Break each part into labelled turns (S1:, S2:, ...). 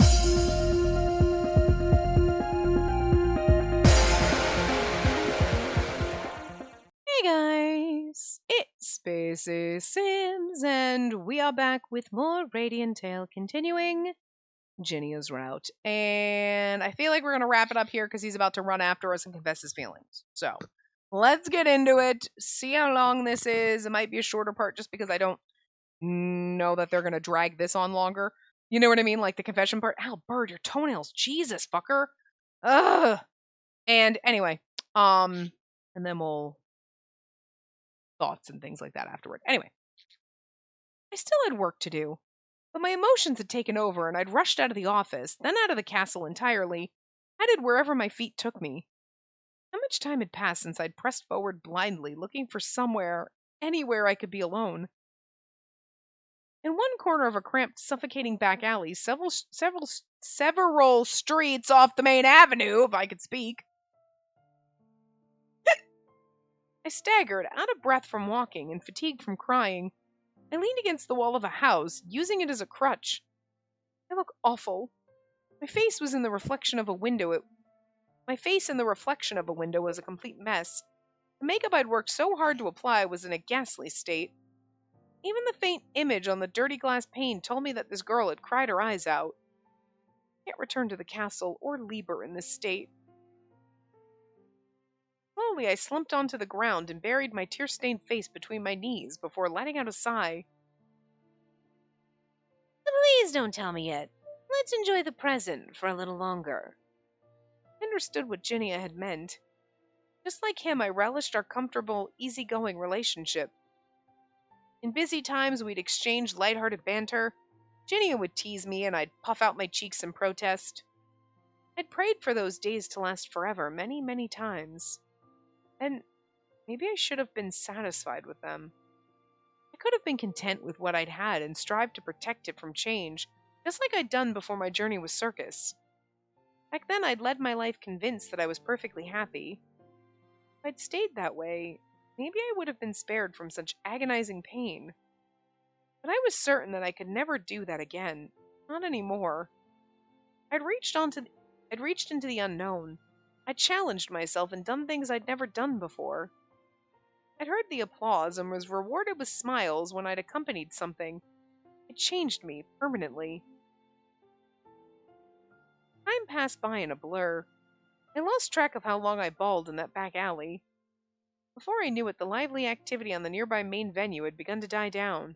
S1: Hey guys, it's Spacey Sims, and we are back with more Radiant Tale continuing Ginnia's route. And I feel like we're going to wrap it up here because he's about to run after us and confess his feelings. So let's get into it, see how long this is. It might be a shorter part just because I don't know that they're going to drag this on longer. You know what I mean? Like the confession part. Ow, bird, your toenails. Jesus, fucker. Ugh. And anyway, and then we'll thoughts and things like that afterward. Anyway, I still had work to do, but my emotions had taken over and I'd rushed out of the office, then out of the castle entirely, headed wherever my feet took me. How much time had passed since I'd pressed forward blindly, looking for somewhere, anywhere I could be alone? In one corner of a cramped, suffocating back alley, several streets off the main avenue, if I could speak, I staggered, out of breath from walking and fatigued from crying. I leaned against the wall of a house, using it as a crutch. I look awful. My face was in the reflection of a window. My face in the reflection of a window was a complete mess. The makeup I'd worked so hard to apply was in a ghastly state. Even the faint image on the dirty glass pane told me that this girl had cried her eyes out. I can't return to the castle or leave her in this state. Slowly, I slumped onto the ground and buried my tear-stained face between my knees before letting out a sigh.
S2: Please don't tell me yet. Let's enjoy the present for a little longer.
S1: I understood what Ginnia had meant. Just like him, I relished our comfortable, easygoing relationship. In busy times, we'd exchange lighthearted banter. Ginnia would tease me, and I'd puff out my cheeks in protest. I'd prayed for those days to last forever many, many times. And maybe I should have been satisfied with them. I could have been content with what I'd had and strived to protect it from change, just like I'd done before my journey with Circus. Back then, I'd led my life convinced that I was perfectly happy. If I'd stayed that way, maybe I would have been spared from such agonizing pain. But I was certain that I could never do that again. Not anymore. I'd reached into the unknown. I'd challenged myself and done things I'd never done before. I'd heard the applause and was rewarded with smiles when I'd accompanied something. It changed me permanently. Time passed by in a blur. I lost track of how long I bawled in that back alley. Before I knew it, the lively activity on the nearby main venue had begun to die down.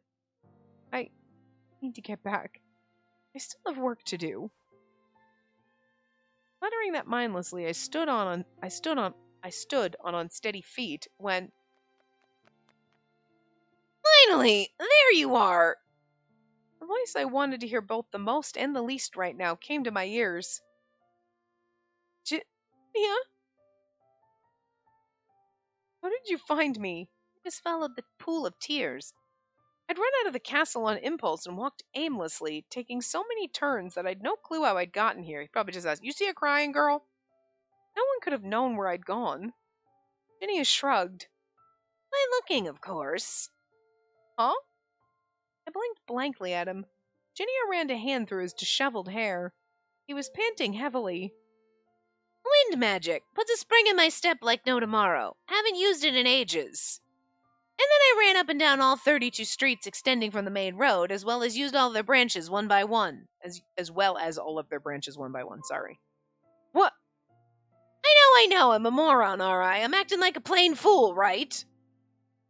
S1: I need to get back. I still have work to do. Muttering that mindlessly, I stood on unsteady feet when
S2: Finally, there you are!
S1: the voice I wanted to hear both the most and the least right now came to my ears. Ginnia? How did you find me?
S2: I just followed the pool of tears.
S1: I'd run out of the castle on impulse and walked aimlessly, taking so many turns that I'd no clue how I'd gotten here. He probably just asked, "You see a crying girl?" No one could have known where I'd gone. Ginnia shrugged.
S2: By looking, of course.
S1: Huh? I blinked blankly at him. Ginnia ran a hand through his disheveled hair. He was panting heavily.
S2: Wind magic. Puts a spring in my step like no tomorrow. Haven't used it in ages. And then I ran up and down all 32 streets extending from the main road, as well as used all their branches one by one.
S1: As well as all of their branches one by one, sorry.
S2: What? I know, I'm a moron, alright? I'm acting like a plain fool, right?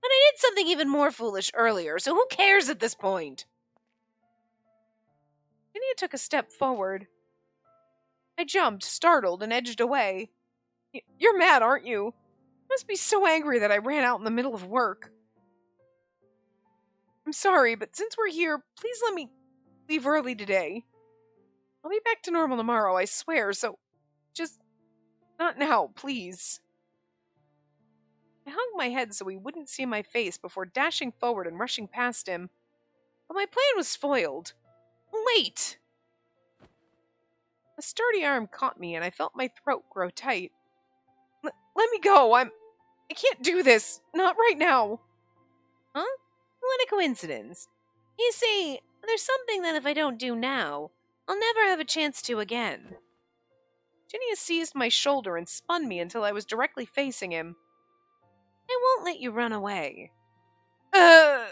S2: But I did something even more foolish earlier, so who cares at this point?
S1: Ginnia took a step forward. I jumped, startled, and edged away. You're mad, aren't you? You must be so angry that I ran out in the middle of work. I'm sorry, but since we're here, please let me leave early today. I'll be back to normal tomorrow, I swear, so just not now, please. I hung my head so he wouldn't see my face before dashing forward and rushing past him. But my plan was foiled. Wait! A sturdy arm caught me and I felt my throat grow tight. Let me go, I can't do this. Not right now.
S2: Huh? What a coincidence. You see, there's something that if I don't do now, I'll never have a chance to again.
S1: Ginny seized my shoulder and spun me until I was directly facing him.
S2: I won't let you run away.
S1: Uh,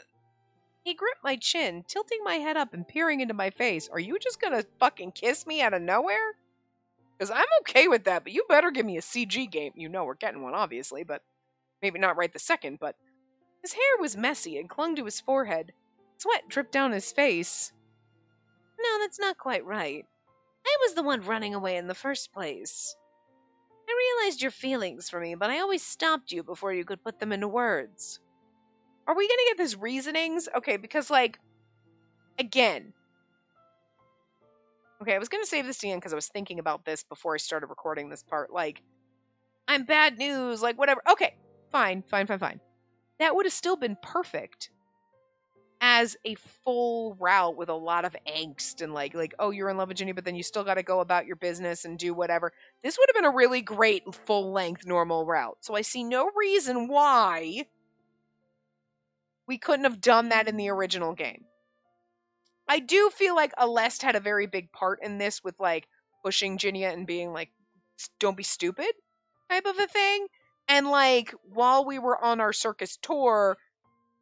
S1: he gripped my chin, tilting my head up and peering into my face. Are you just gonna fucking kiss me out of nowhere? Because I'm okay with that, but you better give me a CG game. You know we're getting one, obviously, but maybe not right this second. But his hair was messy and clung to his forehead. Sweat dripped down his face.
S2: No, that's not quite right. I was the one running away in the first place. I realized your feelings for me, but I always stopped you before you could put them into words.
S1: Are we gonna get this reasonings? Okay, because, like, again. Okay, I was gonna save this to the end because I was thinking about this before I started recording this part. Like, I'm bad news, like, whatever. Okay, fine. That would have still been perfect as a full route with a lot of angst and like, oh, you're in love with Ginny, but then you still got to go about your business and do whatever. This would have been a really great full length normal route. So I see no reason why we couldn't have done that in the original game. I do feel like Aleste had a very big part in this with like pushing Ginny and being like, don't be stupid type of a thing. And like while we were on our circus tour,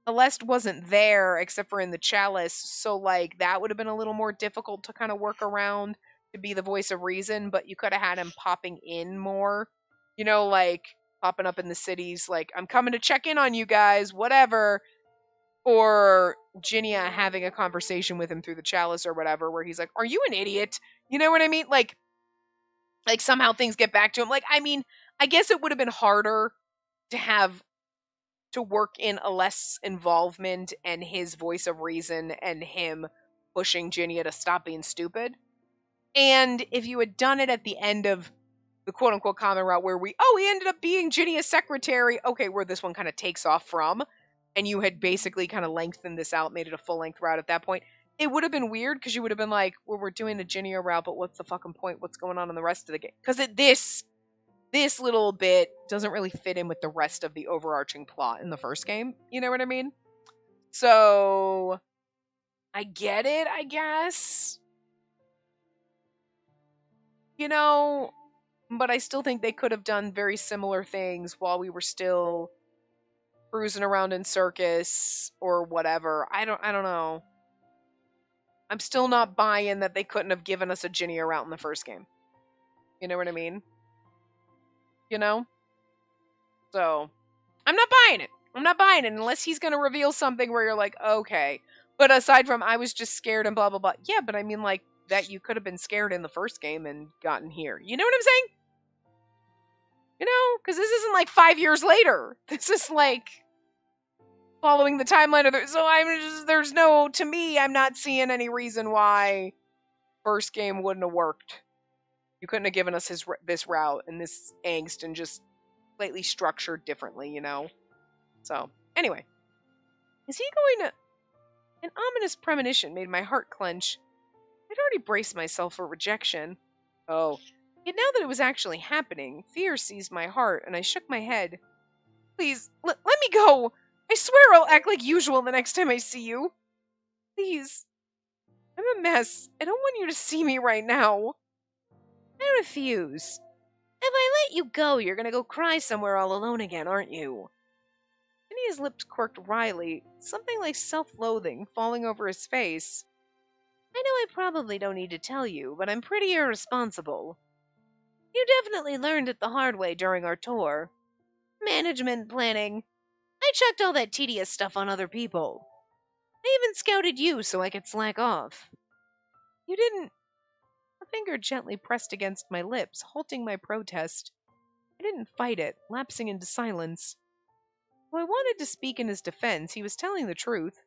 S1: Aleste wasn't there except for in the chalice, so like that would have been a little more difficult to kind of work around to be the voice of reason, but you could have had him popping in more, like popping up in the cities, like I'm coming to check in on you guys, whatever, or Ginia having a conversation with him through the chalice or whatever, where he's like, "Are you an idiot?" You know what I mean? Like somehow things get back to him. Like, I mean, I guess it would have been harder to have to work in a less involvement and his voice of reason and him pushing Ginia to stop being stupid. And if you had done it at the end of the quote unquote common route where we ended up being Ginia's secretary, okay, where this one kind of takes off from, and you had basically kind of lengthened this out, made it a full length route at that point, it would have been weird because you would have been like, well, we're doing the Ginia route, but what's the fucking point? What's going on in the rest of the game? Because this little bit doesn't really fit in with the rest of the overarching plot in the first game. You know what I mean? So I get it, I guess. But I still think they could have done very similar things while we were still cruising around in circus or whatever. I don't know. I'm still not buying that they couldn't have given us a Ginia route in the first game. You know what I mean? So, I'm not buying it. I'm not buying it unless he's going to reveal something where you're like, okay. But aside from, I was just scared and blah, blah, blah. Yeah, but I mean, like, that you could have been scared in the first game and gotten here. You know what I'm saying? Because this isn't like 5 years later. This is like following the timeline of so there's no, to me, I'm not seeing any reason why first game wouldn't have worked. You couldn't have given us this route and this angst and just slightly structured differently, So, anyway. Is he going to... An ominous premonition made my heart clench. I'd already braced myself for rejection. Oh. Yet now that it was actually happening, fear seized my heart and I shook my head. Please, let me go! I swear I'll act like usual the next time I see you. Please. I'm a mess. I don't want you to see me right now.
S2: I refuse. If I let you go, you're gonna go cry somewhere all alone again, aren't you?
S1: His lips quirked wryly, something like self-loathing falling over his face.
S2: I know I probably don't need to tell you, but I'm pretty irresponsible. You definitely learned it the hard way during our tour. Management planning. I chucked all that tedious stuff on other people. I even scouted you so I could slack off.
S1: You didn't... A finger gently pressed against my lips, halting my protest. I didn't fight it, lapsing into silence. Though I wanted to speak in his defense, he was telling the truth.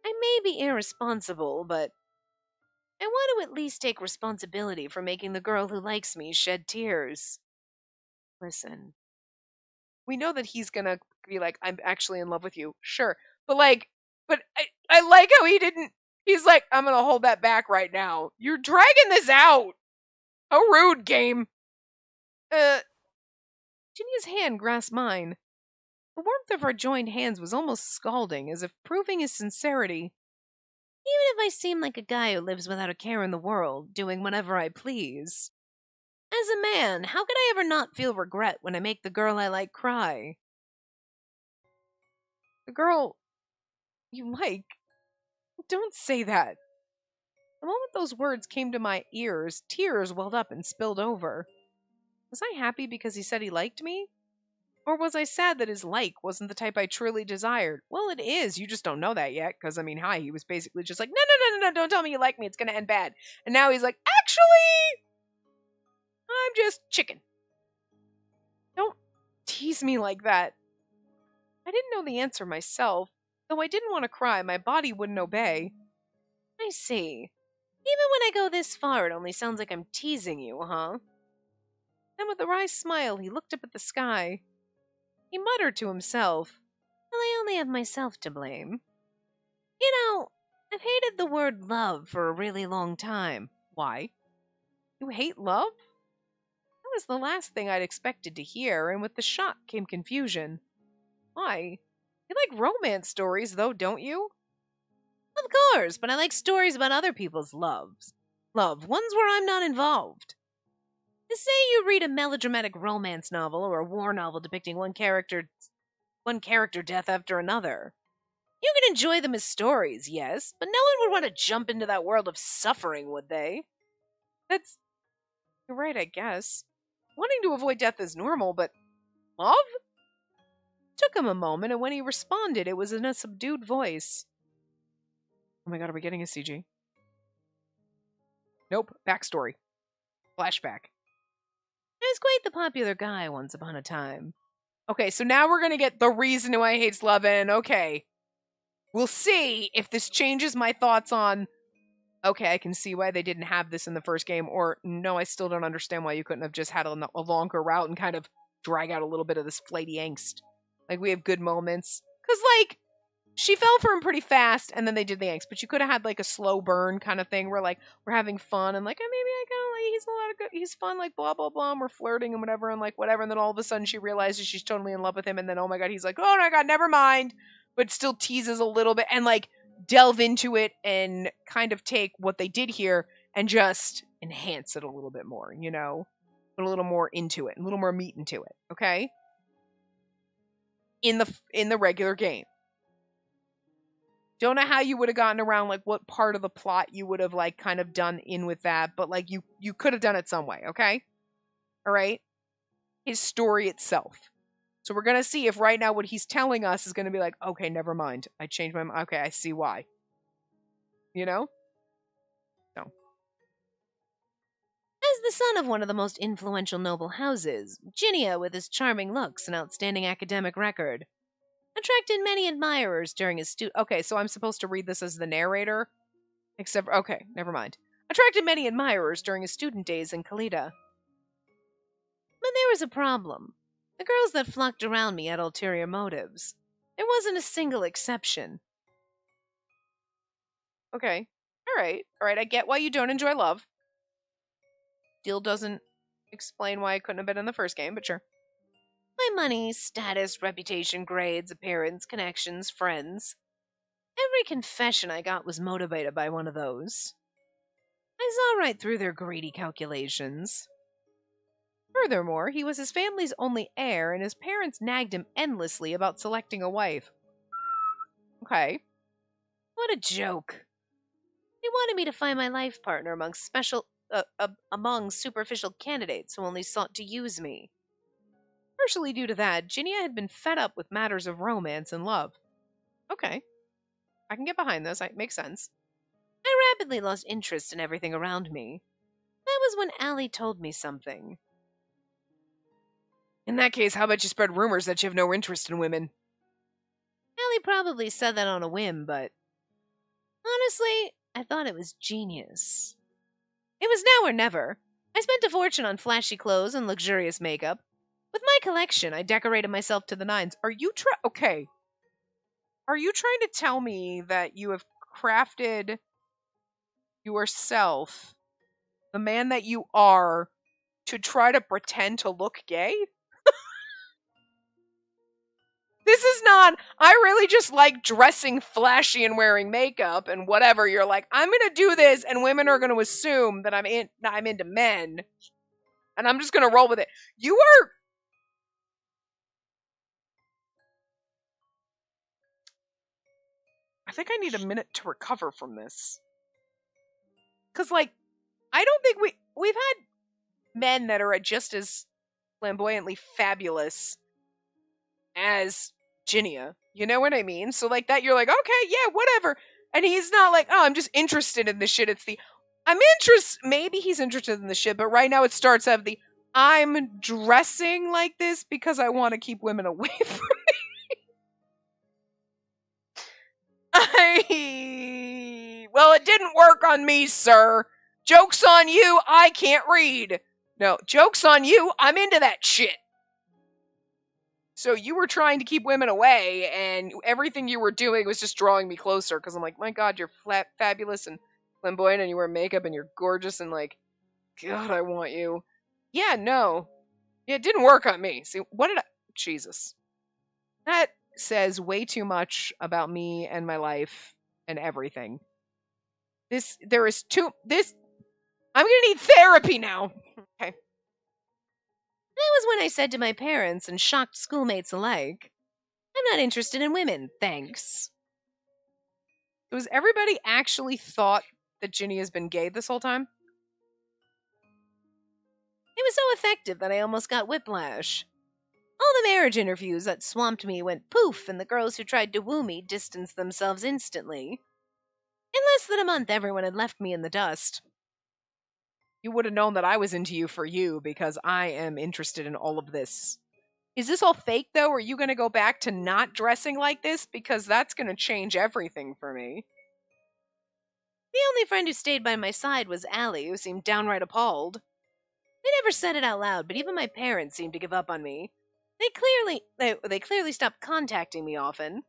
S2: I may be irresponsible, but I want to at least take responsibility for making the girl who likes me shed tears.
S1: Listen. We know that he's gonna be like, I'm actually in love with you. Sure. But I like how he's like, I'm gonna hold that back right now. You're dragging this out. How rude, game. Ginny's hand grasped mine. The warmth of our joined hands was almost scalding, as if proving his sincerity.
S2: Even if I seem like a guy who lives without a care in the world, doing whatever I please. As a man, how could I ever not feel regret when I make the girl I like cry?
S1: The girl you like? Don't say that. The moment those words came to my ears, tears welled up and spilled over. Was I happy because he said he liked me? Or was I sad that his like wasn't the type I truly desired? Well, it is. You just don't know that yet. Because, I mean, hi, he was basically just like, no, no, no, no, no, don't tell me you like me. It's going to end bad. And now he's like, actually, I'm just chicken. Don't tease me like that. I didn't know the answer myself. Though I didn't want to cry, my body wouldn't obey.
S2: I see. Even when I go this far, it only sounds like I'm teasing you, huh?
S1: Then with a wry smile, he looked up at the sky. He muttered to himself,
S2: Well, I only have myself to blame. You know, I've hated the word love for a really long time.
S1: why? You hate love? That was the last thing I'd expected to hear, and with the shock came confusion. Why? You like romance stories, though, don't you?
S2: Of course, but I like stories about other people's loves. Ones where I'm not involved. Say you read a melodramatic romance novel or a war novel depicting one character death after another. You can enjoy them as stories, yes, but no one would want to jump into that world of suffering, would they?
S1: That's. You're right, I guess. Wanting to avoid death is normal, but. Love? Took him a moment, and when he responded, it was in a subdued voice. Oh my god, are we getting a CG? Nope. Backstory. Flashback.
S2: I was quite the popular guy once upon a time.
S1: Okay, so now we're gonna get the reason why he hates love, and okay. We'll see if this changes my thoughts on. Okay, I can see why they didn't have this in the first game, or no, I still don't understand why you couldn't have just had a longer route and kind of drag out a little bit of this flighty angst. Like, we have good moments. Because, like, she fell for him pretty fast, and then they did the angst. But you could have had, like, a slow burn kind of thing where, like, we're having fun, and, like, maybe I kind of like, he's a lot of good, he's fun, like, blah, blah, blah, and we're flirting and whatever, and, like, whatever. And then all of a sudden she realizes she's totally in love with him, and then, oh my god, he's like, oh my god, never mind. But still teases a little bit, and, like, delve into it and kind of take what they did here and just enhance it a little bit more, you know? Put a little more into it, a little more meat into it, okay? In the regular game. Don't know how you would have gotten around, like, what part of the plot you would have, like, kind of done in with that, but, like, you could have done it some way, okay? All right? His story itself. So we're going to see if right now what he's telling us is going to be like, okay, never mind. I changed my mind. Okay, I see why. You know? So.
S2: As the son of one of the most influential noble houses, Ginia, with his charming looks and outstanding academic record, attracted many admirers during his
S1: Okay, so I'm supposed to read this as the narrator? Except, okay, never mind. Attracted many admirers during his student days in Kalita.
S2: But there was a problem. The girls that flocked around me had ulterior motives. There wasn't a single exception.
S1: Okay. Alright, I get why you don't enjoy love. Still doesn't explain why it couldn't have been in the first game, but sure.
S2: My money, status, reputation, grades, appearance, connections, friends. Every confession I got was motivated by one of those. I saw right through their greedy calculations.
S1: Furthermore, he was his family's only heir, and his parents nagged him endlessly about selecting a wife. Okay.
S2: What a joke. They wanted me to find my life partner among superficial candidates who only sought to use me.
S1: Partially due to that, Ginia had been fed up with matters of romance and love. Okay. I can get behind this. It makes sense.
S2: I rapidly lost interest in everything around me. That was when Allie told me something.
S1: In that case, how about you spread rumors that you have no interest in women?
S2: Allie probably said that on a whim, but honestly, I thought it was genius. It was now or never. I spent a fortune on flashy clothes and luxurious makeup. With my collection, I decorated myself to the nines.
S1: Okay. Are you trying to tell me that you have crafted yourself, the man that you are, to try to pretend to look gay? This is not, I really just like dressing flashy and wearing makeup and whatever. You're like, I'm going to do this and women are going to assume that I'm into men and I'm just going to roll with it. You are, I think I need a minute to recover from this. Cuz like I don't think we've had men that are just as flamboyantly fabulous as Ginia. You know what I mean? So like that you're like, okay, yeah, whatever. And he's not like, oh, I'm just interested in this shit. It's the I'm interested maybe he's interested in the shit, but right now it starts out of the I'm dressing like this because I want to keep women away from well, it didn't work on me, sir. Joke's on you, I can't read. No, joke's on you, I'm into that shit. So you were trying to keep women away, and everything you were doing was just drawing me closer. Because I'm like, my God, you're fabulous and flamboyant, and you wear makeup, and you're gorgeous, and like, God, I want you. Yeah, no, it didn't work on me. See, what did I? Jesus, that says way too much about me and my life and everything. There is too. I'm gonna need therapy now. Okay.
S2: That was when I said to my parents and shocked schoolmates alike, I'm not interested in women, thanks.
S1: So has everybody actually thought that Ginny has been gay this whole time?
S2: It was so effective that I almost got whiplash. All the marriage interviews that swamped me went poof, and the girls who tried to woo me distanced themselves instantly. In less than a month, everyone had left me in the dust.
S1: You would have known that I was into you for you because I am interested in all of this. Is this all fake though? Are you going to go back to not dressing like this? Because that's going to change everything for me.
S2: The only friend who stayed by my side was Allie, who seemed downright appalled. I never said it out loud, but even my parents seemed to give up on me. They clearly stopped contacting me often.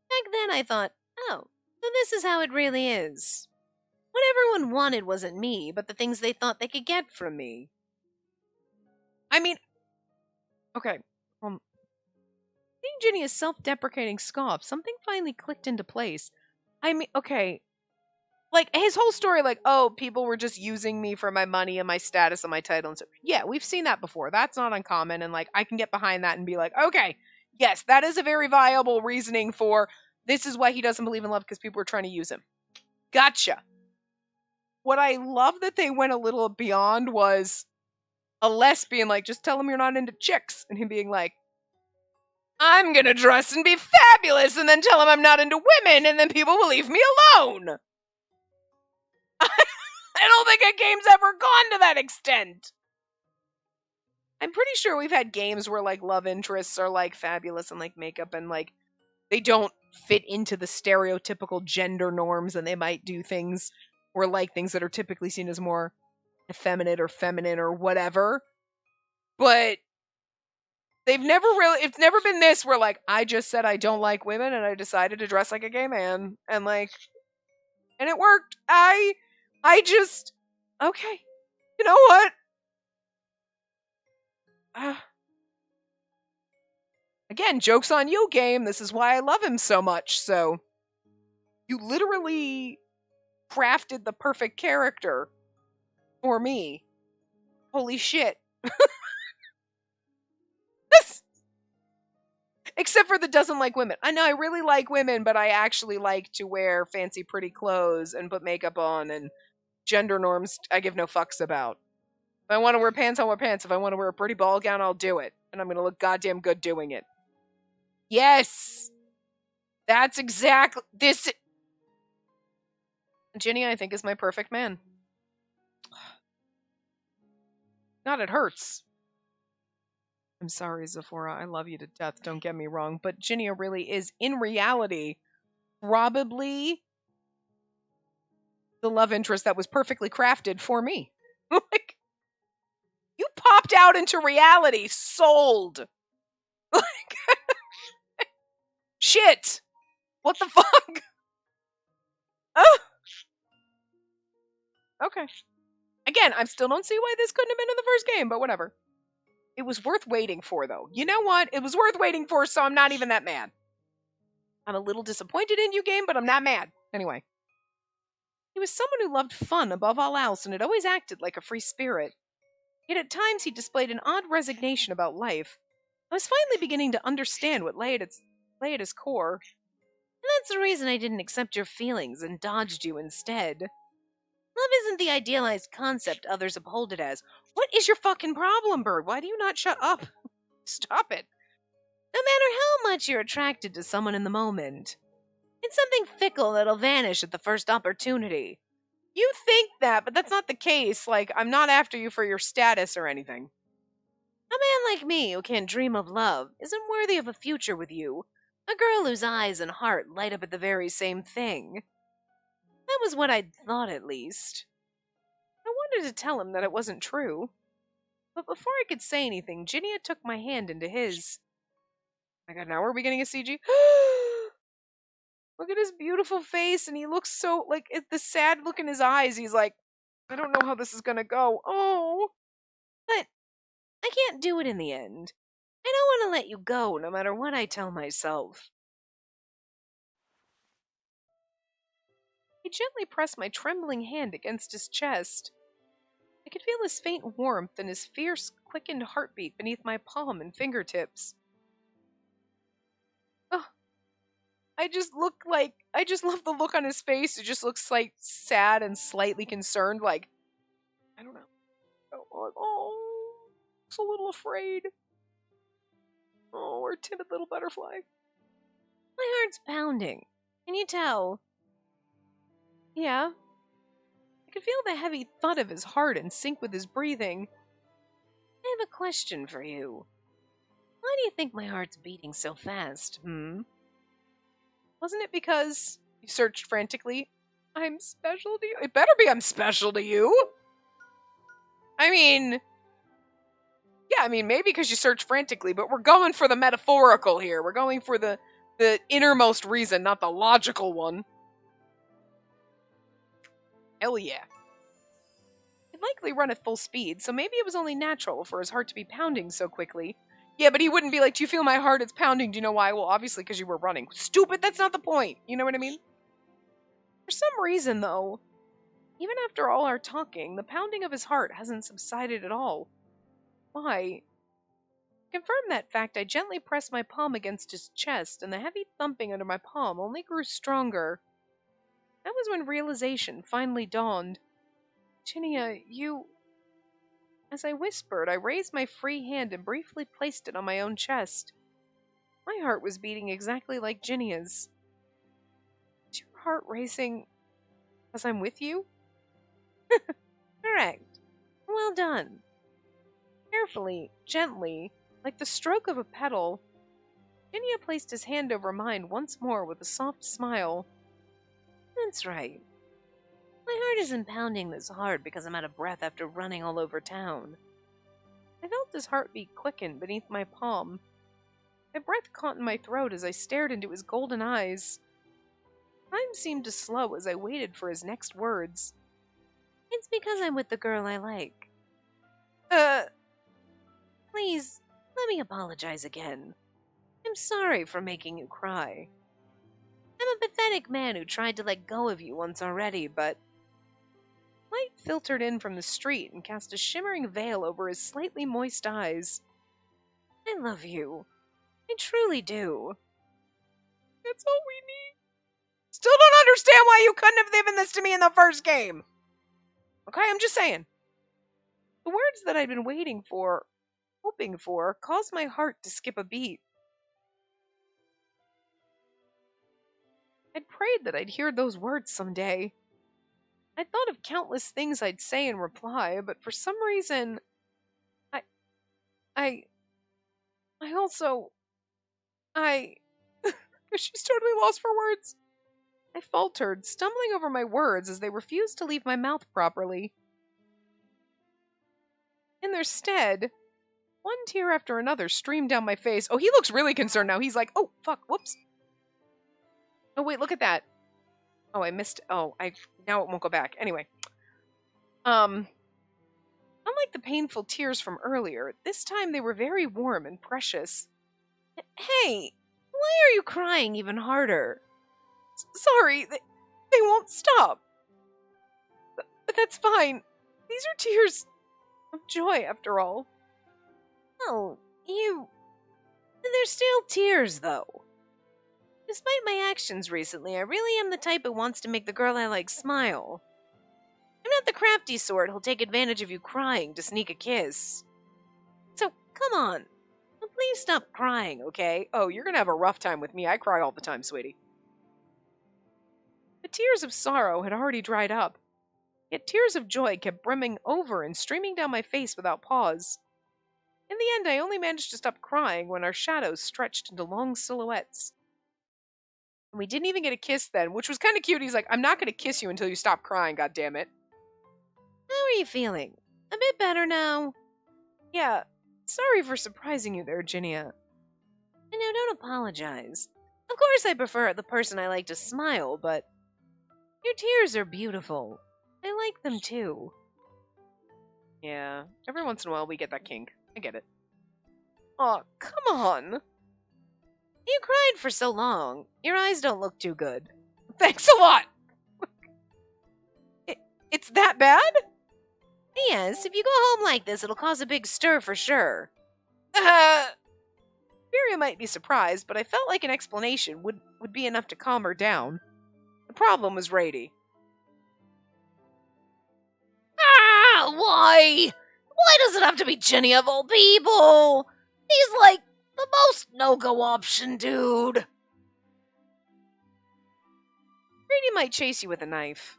S2: Back then I thought, oh, so this is how it really is. What everyone wanted wasn't me, but the things they thought they could get from me.
S1: I mean, okay. Seeing Ginny a self-deprecating scoff, something finally clicked into place. I mean, okay. Like, his whole story, like, oh, people were just using me for my money and my status and my title and stuff. Yeah, we've seen that before. That's not uncommon. And, like, I can get behind that and be like, okay, yes, that is a very viable reasoning for this is why he doesn't believe in love because people were trying to use him. Gotcha. What I love that they went a little beyond was Les being like, just tell him you're not into chicks. And him being like, I'm gonna dress and be fabulous and then tell him I'm not into women and then people will leave me alone. I don't think a game's ever gone to that extent. I'm pretty sure we've had games where like love interests are like fabulous and like makeup and like they don't fit into the stereotypical gender norms and they might do things or like things that are typically seen as more effeminate or feminine or whatever. But it's never been this where like I just said I don't like women and I decided to dress like a gay man and like and it worked. I just okay. You know what? Again, joke's on you, game. This is why I love him so much. So you literally crafted the perfect character for me. Holy shit. Except for the doesn't like women. I know I really like women, but I actually like to wear fancy pretty clothes and put makeup on and gender norms I give no fucks about. If I want to wear pants, I'll wear pants. If I want to wear a pretty ball gown, I'll do it. And I'm going to look goddamn good doing it. Yes! That's exactly this. Ginny, I think, is my perfect man. God, it hurts. I'm sorry, Zephora. I love you to death. Don't get me wrong. But Ginny really is, in reality, probably the love interest that was perfectly crafted for me. Like, you popped out into reality. Sold. Like, shit. What the fuck? Oh. Okay. Again, I still don't see why this couldn't have been in the first game, but whatever. It was worth waiting for, though. You know what? It was worth waiting for, so I'm not even that mad. I'm a little disappointed in you, game, but I'm not mad. Anyway. He was someone who loved fun above all else and had always acted like a free spirit. Yet at times he displayed an odd resignation about life. I was finally beginning to understand what lay at his core.
S2: And that's the reason I didn't accept your feelings and dodged you instead. Love isn't the idealized concept others uphold it as.
S1: What is your fucking problem, Bird? Why do you not shut up? Stop it.
S2: No matter how much you're attracted to someone in the moment, it's something fickle that'll vanish at the first opportunity.
S1: You think that, but that's not the case. Like, I'm not after you for your status or anything.
S2: A man like me who can't dream of love isn't worthy of a future with you, a girl whose eyes and heart light up at the very same thing. That was what I'd thought, at least.
S1: I wanted to tell him that it wasn't true. But before I could say anything, Ginny took my hand into his. Oh my god, now are we getting a CG? Look at his beautiful face, and he looks so, like, the sad look in his eyes. He's like, I don't know how this is gonna go. Oh.
S2: But I can't do it in the end. I don't want to let you go, no matter what I tell myself.
S1: He gently pressed my trembling hand against his chest. I could feel his faint warmth and his fierce, quickened heartbeat beneath my palm and fingertips. Oh, I just love the look on his face. It just looks like sad and slightly concerned, like, I don't know. Oh, looks a little afraid. Oh, we're a timid little butterfly.
S2: My heart's pounding. Can you tell?
S1: Yeah. I could feel the heavy thud of his heart in sync with his breathing.
S2: I have a question for you. Why do you think my heart's beating so fast,
S1: Wasn't it because you searched frantically? I'm special to you? It better be I'm special to you. I mean, yeah, maybe because you searched frantically, but we're going for the metaphorical here. We're going for the innermost reason, not the logical one. Hell yeah. He'd likely run at full speed, so maybe it was only natural for his heart to be pounding so quickly. Yeah, but he wouldn't be like, do you feel my heart? It's pounding. Do you know why? Well, obviously because you were running. Stupid, that's not the point. You know what I mean? For some reason, though, even after all our talking, the pounding of his heart hasn't subsided at all. Why? To confirm that fact, I gently pressed my palm against his chest, and the heavy thumping under my palm only grew stronger. That was when realization finally dawned. Chinia, you... As I whispered, I raised my free hand and briefly placed it on my own chest. My heart was beating exactly like Ginia's. Is your heart racing as I'm with you?
S2: Correct. Well done.
S1: Carefully, gently, like the stroke of a petal, Ginia placed his hand over mine once more with a soft smile.
S2: That's right. My heart isn't pounding this hard because I'm out of breath after running all over town.
S1: I felt his heartbeat quicken beneath my palm. My breath caught in my throat as I stared into his golden eyes. Time seemed to slow as I waited for his next words.
S2: It's because I'm with the girl I like. Please, let me apologize again. I'm sorry for making you cry. I'm a pathetic man who tried to let go of you once already, but...
S1: Light filtered in from the street and cast a shimmering veil over his slightly moist eyes.
S2: I love you. I truly do.
S1: That's all we need. Still don't understand why you couldn't have given this to me in the first game. Okay, I'm just saying. The words that I'd been waiting for, hoping for, caused my heart to skip a beat. I'd prayed that I'd hear those words someday. I'd thought of countless things I'd say in reply, but for some reason, I also, she's totally lost for words. I faltered, stumbling over my words as they refused to leave my mouth properly. In their stead, one tear after another streamed down my face. Oh, he looks really concerned now. He's like, oh, fuck, whoops. Oh, wait, look at that. Oh, I missed, now it won't go back. Anyway. Unlike the painful tears from earlier, this time they were very warm and precious.
S2: Hey, why are you crying even harder?
S1: Sorry, they won't stop. But that's fine. These are tears of joy, after all.
S2: Oh, they're still tears, though. Despite my actions recently, I really am the type who wants to make the girl I like smile. I'm not the crafty sort who'll take advantage of you crying to sneak a kiss. So, come on. Please stop crying, okay?
S1: Oh, you're gonna have a rough time with me. I cry all the time, sweetie. The tears of sorrow had already dried up, yet tears of joy kept brimming over and streaming down my face without pause. In the end, I only managed to stop crying when our shadows stretched into long silhouettes. And we didn't even get a kiss then, which was kind of cute. He's like, I'm not going to kiss you until you stop crying, goddammit.
S2: How are you feeling? A bit better now?
S1: Yeah, sorry for surprising you there, Ginia.
S2: And now don't apologize. Of course I prefer the person I like to smile, but your tears are beautiful. I like them too.
S1: Yeah, every once in a while we get that kink. I get it. Aw, come on.
S2: You cried for so long. Your eyes don't look too good.
S1: Thanks a lot! It's that bad?
S2: Yes, if you go home like this, it'll cause a big stir for sure.
S1: Miriam might be surprised, but I felt like an explanation would be enough to calm her down. The problem was Rady.
S2: Ah, why? Why does it have to be Jenny of all people? He's like the most no-go option, dude.
S1: Rady might chase you with a knife.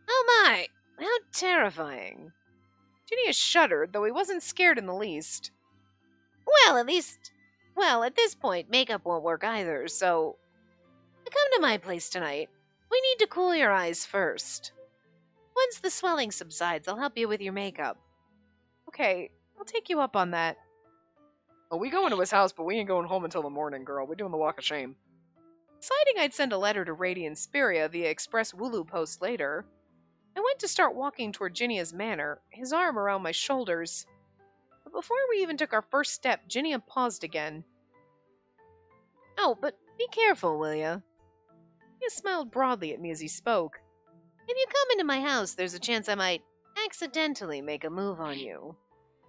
S2: Oh my, how terrifying.
S1: Ginia shuddered, though he wasn't scared in the least.
S2: Well, at this point, makeup won't work either, so come to my place tonight. We need to cool your eyes first. Once the swelling subsides, I'll help you with your makeup.
S1: Okay, I'll take you up on that. Well, we go into his house, but we ain't going home until the morning, girl. We're doing the walk of shame. Deciding I'd send a letter to Rady and Spiria via express Wooloo post later, I went to start walking toward Ginia's manor, his arm around my shoulders. But before we even took our first step, Ginia paused again.
S2: Oh, but be careful, will ya?
S1: He smiled broadly at me as he spoke.
S2: If you come into my house, there's a chance I might accidentally make a move on you.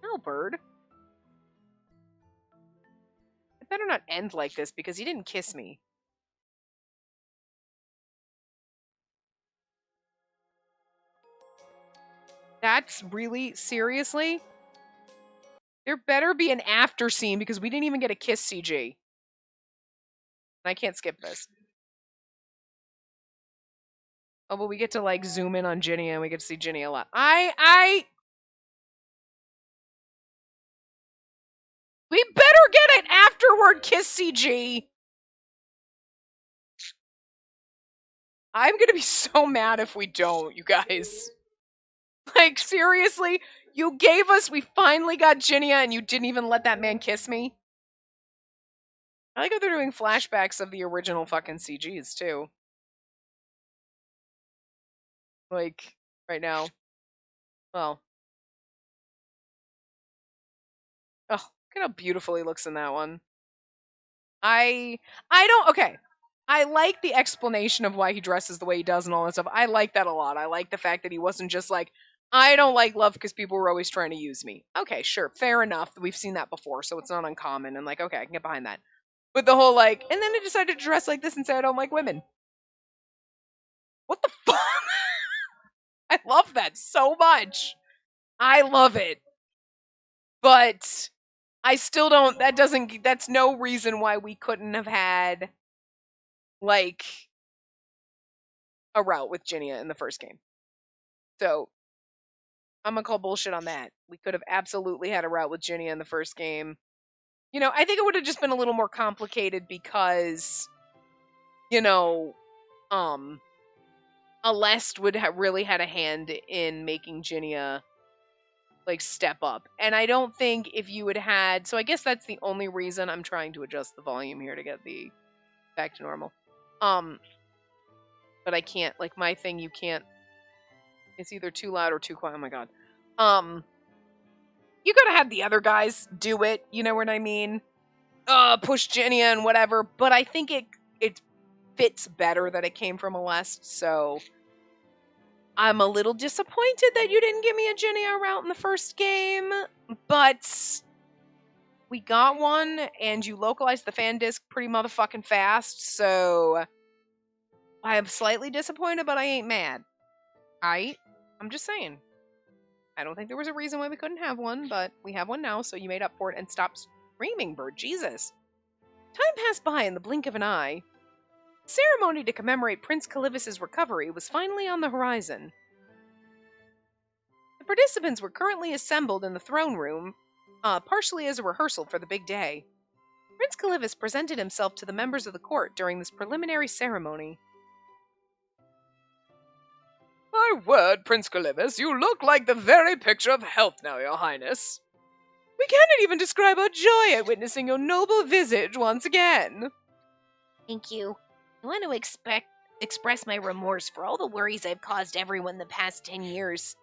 S1: No, Bird. It better not end like this because he didn't kiss me. That's really, seriously? There better be an after scene because we didn't even get a kiss CG. I can't skip this. Oh, but we get to like zoom in on Ginny and we get to see Ginny a lot. We better get an afterward kiss CG. I'm gonna be so mad if we don't, you guys. Like, seriously? You gave us, we finally got Ginia and you didn't even let that man kiss me? I like how they're doing flashbacks of the original fucking CGs, too. Like, right now. Well. Oh, look at how beautiful he looks in that one. I don't, okay. I like the explanation of why he dresses the way he does and all that stuff. I like that a lot. I like the fact that he wasn't just like, I don't like love because people were always trying to use me. Okay, sure, fair enough. We've seen that before, so it's not uncommon. And like, okay, I can get behind that. But the whole like, and then I decided to dress like this and say I don't like women. What the fuck? I love that so much. I love it. But I still don't, that's no reason why we couldn't have had like a route with Ginia in the first game. So I'm gonna call bullshit on that. We could have absolutely had a route with Ginia in the first game. You know, I think it would have just been a little more complicated because, you know, Aleste would have really had a hand in making Ginia like step up. And I don't think if you had had, so I guess that's the only reason I'm trying to adjust the volume here to get the back to normal. But I can't, like my thing, you can't, it's either too loud or too quiet. Oh my god. You could have had the other guys do it, you know what I mean? Push Ginny and whatever, but I think it fits better that it came from Aleste, so I'm a little disappointed that you didn't give me a Ginny route in the first game, but we got one, and you localized the fan disc pretty motherfucking fast, so I am slightly disappointed, but I ain't mad. I'm just saying. I don't think there was a reason why we couldn't have one, but we have one now, so you made up for it, and stop screaming, Bird. Jesus. Time passed by in the blink of an eye. The ceremony to commemorate Prince Calivis's recovery was finally on the horizon. The participants were currently assembled in the throne room, partially as a rehearsal for the big day. Prince Calivis presented himself to the members of the court during this preliminary ceremony. My word, Prince Calivis, you look like the very picture of health now, your highness. We cannot even describe our joy at witnessing your noble visage once again.
S2: Thank you. I want to express my remorse for all the worries I've caused everyone the past 10 years.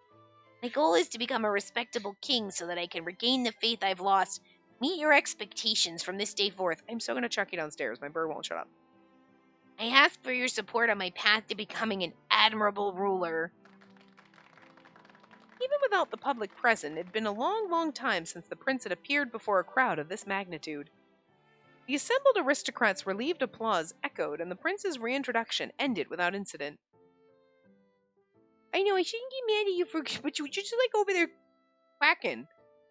S2: My goal is to become a respectable king so that I can regain the faith I've lost. Meet your expectations from this day forth.
S1: I'm still going to chuck you downstairs. My bird won't shut up.
S2: I ask for your support on my path to becoming an admirable ruler.
S1: Even without the public present, it had been a long, long time since the prince had appeared before a crowd of this magnitude. The assembled aristocrats' relieved applause echoed, and the prince's reintroduction ended without incident. I know, I shouldn't get mad at you but you just like over there quacking.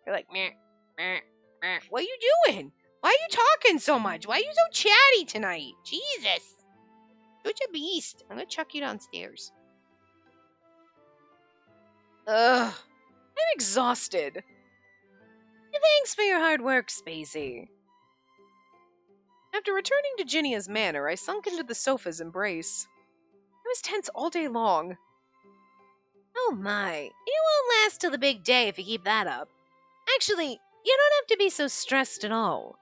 S1: You're like, meh, meh, meh. What are you doing? Why are you talking so much? Why are you so chatty tonight? Jesus. Such a beast. I'm gonna chuck you downstairs. Ugh. I'm exhausted.
S2: Thanks for your hard work, Spacey.
S1: After returning to Ginnia's manor, I sunk into the sofa's embrace. I was tense all day long.
S2: Oh my, it won't last till the big day if you keep that up. Actually, you don't have to be so stressed at all.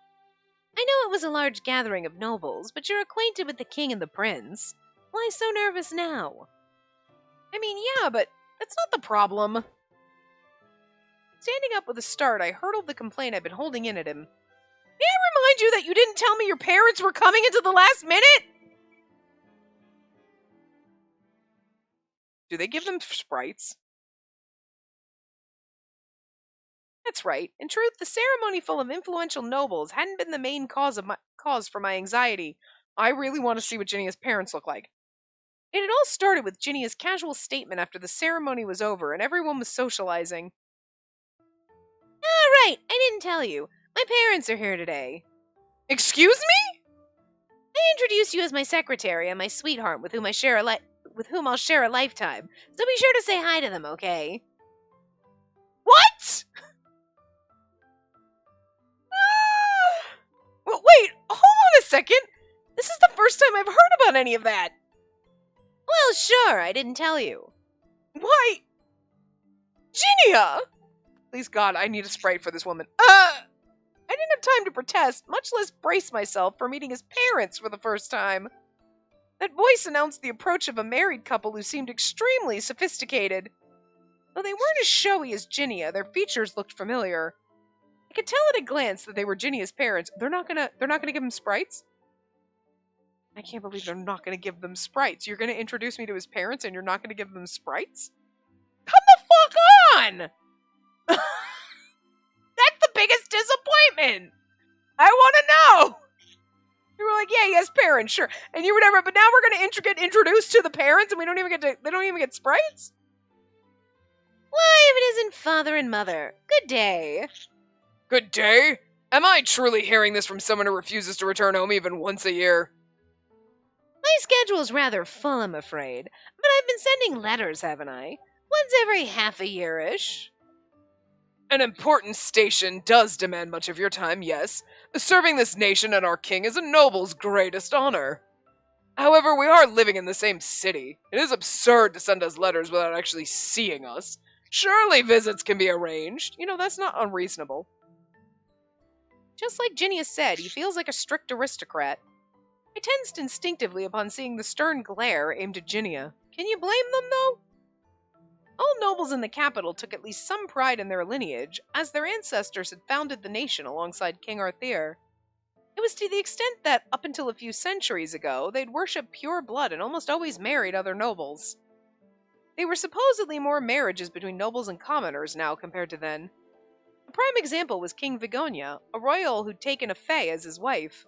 S2: I know it was a large gathering of nobles, but you're acquainted with the king and the prince. Why so nervous now?
S1: I mean, yeah, but that's not the problem. Standing up with a start, I hurled the complaint I'd been holding in at him. May I remind you that you didn't tell me your parents were coming into the last minute? Do they give them sprites? That's right. In truth, the ceremony full of influential nobles hadn't been the main cause for my anxiety. I really want to see what Ginnia's parents look like. It had all started with Ginnia's casual statement after the ceremony was over and everyone was socializing.
S2: Ah, right, I didn't tell you. My parents are here today.
S1: Excuse me?
S2: I introduced you as my secretary and my sweetheart with whom I'll share a lifetime. So be sure to say hi to them, okay?
S1: What? Well, wait, hold on a second. This is the first time I've heard about any of that.
S2: Well, sure, I didn't tell you.
S1: Why? Ginnia! Please God, I need a Sprite for this woman. I didn't have time to protest, much less brace myself for meeting his parents for the first time. That voice announced the approach of a married couple who seemed extremely sophisticated. Though they weren't as showy as Ginnia, their features looked familiar. I could tell at a glance that they were Ginnia's parents. They're not gonna give him Sprites? I can't believe they're not gonna give them Sprites. You're gonna introduce me to his parents and you're not gonna give them Sprites? Come the fuck on! That's the biggest disappointment! I wanna know! You were like, yeah, he has parents, sure. And you whatever, but now we're gonna get introduced to the parents and they don't even get Sprites?
S2: Why, if it isn't father and mother? Good day.
S1: Good day? Am I truly hearing this from someone who refuses to return home even once a year?
S2: My schedule's rather full, I'm afraid. But I've been sending letters, haven't I? Once every half a year-ish.
S1: An important station does demand much of your time, yes. Serving this nation and our king is a noble's greatest honor. However, we are living in the same city. It is absurd to send us letters without actually seeing us. Surely visits can be arranged. You know, that's not unreasonable. Just like Ginnia said, he feels like a strict aristocrat. I tensed instinctively upon seeing the stern glare aimed at Ginnia. Can you blame them, though? All nobles in the capital took at least some pride in their lineage, as their ancestors had founded the nation alongside King Arthur. It was to the extent that, up until a few centuries ago, they'd worship pure blood and almost always married other nobles. There were supposedly more marriages between nobles and commoners now compared to then. A prime example was King Vigonia, a royal who'd taken a fae as his wife.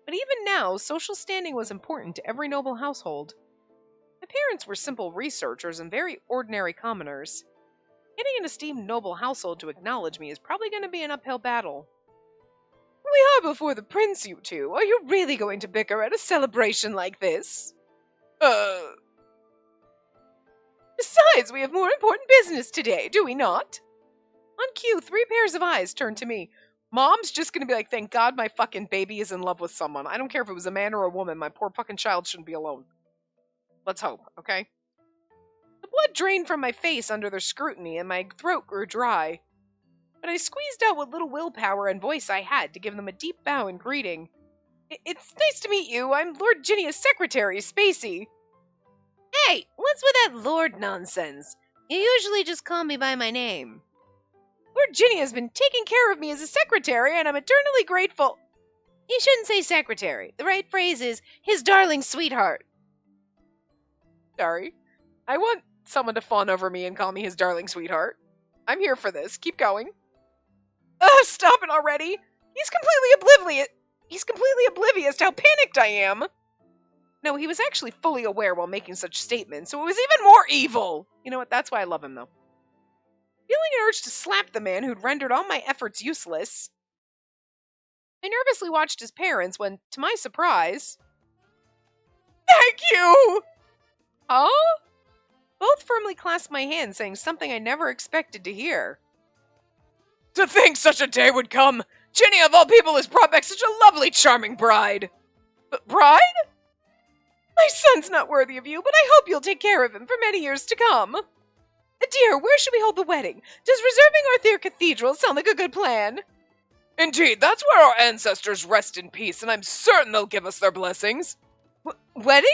S1: But even now, social standing was important to every noble household. My parents were simple researchers and very ordinary commoners. Getting an esteemed noble household to acknowledge me is probably going to be an uphill battle. We are before the prince, you two. Are you really going to bicker at a celebration like this? Besides, we have more important business today, do we not? On cue, 3 pairs of eyes turned to me. Mom's just gonna be like, thank God my fucking baby is in love with someone. I don't care if it was a man or a woman. My poor fucking child shouldn't be alone. Let's hope, okay? The blood drained from my face under their scrutiny and my throat grew dry. But I squeezed out what little willpower and voice I had to give them a deep bow in greeting. It's nice to meet you. I'm Lord Ginnia's secretary, Spacey.
S2: Hey, what's with that Lord nonsense? You usually just call me by my name.
S1: Lord Ginny has been taking care of me as a secretary, and I'm eternally grateful.
S2: You shouldn't say secretary. The right phrase is his darling sweetheart.
S1: Sorry. I want someone to fawn over me and call me his darling sweetheart. I'm here for this. Keep going. Stop it already. He's completely oblivious to how panicked I am. No, he was actually fully aware while making such statements, so it was even more evil. You know what? That's why I love him, though. Feeling an urge to slap the man who'd rendered all my efforts useless, I nervously watched his parents when, to my surprise... Thank you! Huh? Both firmly clasped my hand, saying something I never expected to hear. To think such a day would come! Ginny of all people has brought back such a lovely, charming bride! Bride? My son's not worthy of you, but I hope you'll take care of him for many years to come. Dear, where should we hold the wedding? Does reserving Arthur Cathedral sound like a good plan? Indeed, that's where our ancestors rest in peace, and I'm certain they'll give us their blessings. Wedding?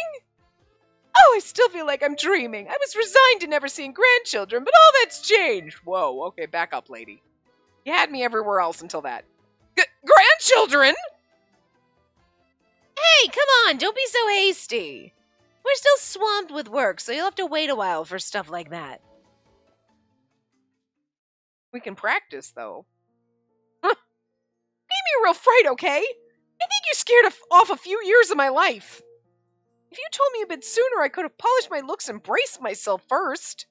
S1: Oh, I still feel like I'm dreaming. I was resigned to never seeing grandchildren, but all that's changed. Whoa, okay, back up, lady. You had me everywhere else until that. Grandchildren?
S2: Hey, come on, don't be so hasty. We're still swamped with work, so you'll have to wait a while for stuff like that.
S1: We can practice, though. Huh. Gave me a real fright, okay? I think you scared off a few years of my life. If you told me a bit sooner, I could have polished my looks and braced myself first.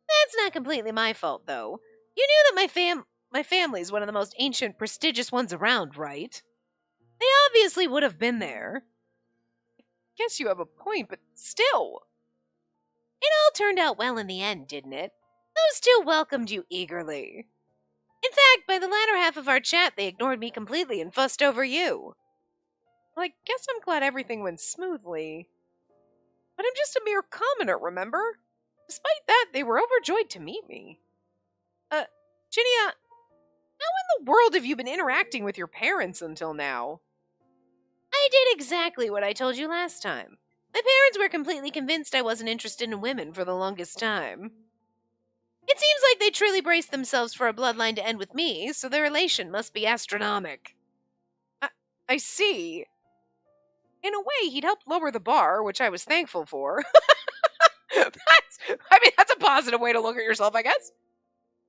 S2: That's not completely my fault, though. You knew that my family's one of the most ancient, prestigious ones around, right? They obviously would have been there.
S1: Guess you have a point, but still.
S2: It all turned out well in the end, didn't it? Those two welcomed you eagerly. In fact, by the latter half of our chat, they ignored me completely and fussed over you.
S1: Well, I guess I'm glad everything went smoothly. But I'm just a mere commoner, remember? Despite that, they were overjoyed to meet me. Ginia, how in the world have you been interacting with your parents until now?
S2: I did exactly what I told you last time. My parents were completely convinced I wasn't interested in women for the longest time. It seems like they truly braced themselves for a bloodline to end with me, so their elation must be astronomic.
S1: I see. In a way, he'd helped lower the bar, which I was thankful for. That's a positive way to look at yourself, I guess.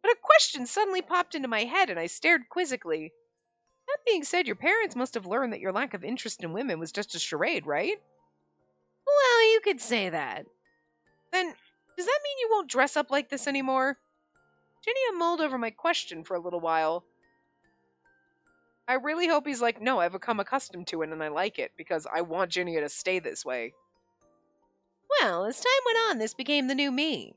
S1: But a question suddenly popped into my head, and I stared quizzically. That being said, your parents must have learned that your lack of interest in women was just a charade, right?
S2: Well, you could say that.
S1: Then, does that mean you won't dress up like this anymore? Ginia mulled over my question for a little while. I really hope he's like, no, I've become accustomed to it and I like it, because I want Ginia to stay this way.
S2: Well, as time went on, this became the new me.